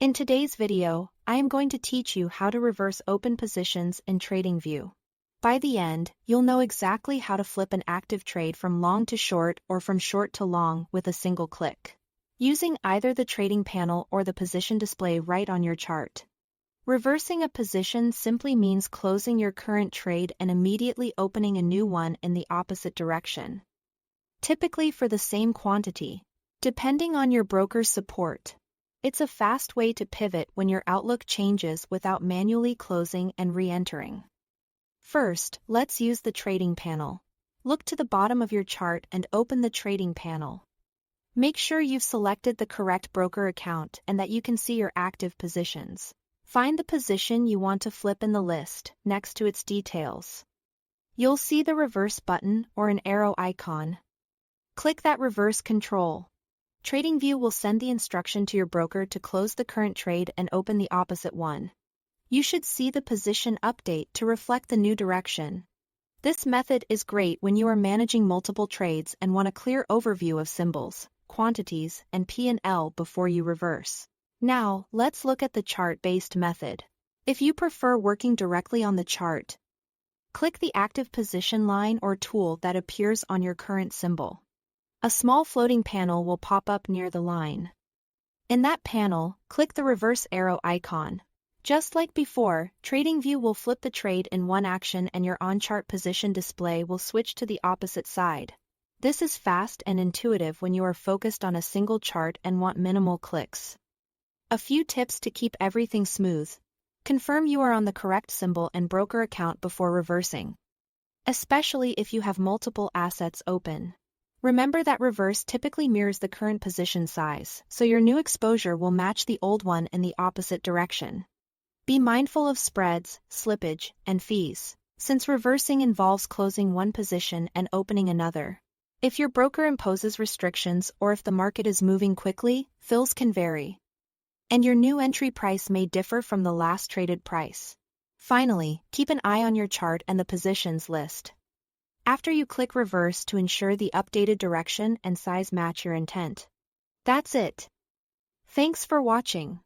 In today's video, I am going to teach you how to reverse open positions in Tradingview. By the end, you'll know exactly how to flip an active trade from long to short or from short to long with a single click, using either the trading panel or the position display right on your chart. Reversing a position simply means closing your current trade and immediately opening a new one in the opposite direction, typically for the same quantity, depending on your broker's support. It's a fast way to pivot when your outlook changes without manually closing and re-entering. First, let's use the trading panel. Look to the bottom of your chart and open the trading panel. Make sure you've selected the correct broker account and that you can see your active positions. Find the position you want to flip in the list, next to its details. You'll see the reverse button or an arrow icon. Click that reverse control. Tradingview will send the instruction to your broker to close the current trade and open the opposite one. You should see the position update to reflect the new direction. This method is great when you are managing multiple trades and want a clear overview of symbols, quantities, and P&L before you reverse. Now, let's look at the chart-based method. If you prefer working directly on the chart, click the active position line or tool that appears on your current symbol. A small floating panel will pop up near the line. In that panel, click the reverse arrow icon. Just like before, Tradingview will flip the trade in one action and your on-chart position display will switch to the opposite side. This is fast and intuitive when you are focused on a single chart and want minimal clicks. A few tips to keep everything smooth. Confirm you are on the correct symbol and broker account before reversing, especially if you have multiple assets open. Remember that reverse typically mirrors the current position size, so your new exposure will match the old one in the opposite direction. Be mindful of spreads, slippage, and fees, since reversing involves closing one position and opening another. If your broker imposes restrictions or if the market is moving quickly, fills can vary, and your new entry price may differ from the last traded price. Finally, keep an eye on your chart and the positions list after you click reverse to ensure the updated direction and size match your intent. That's it. Thanks for watching.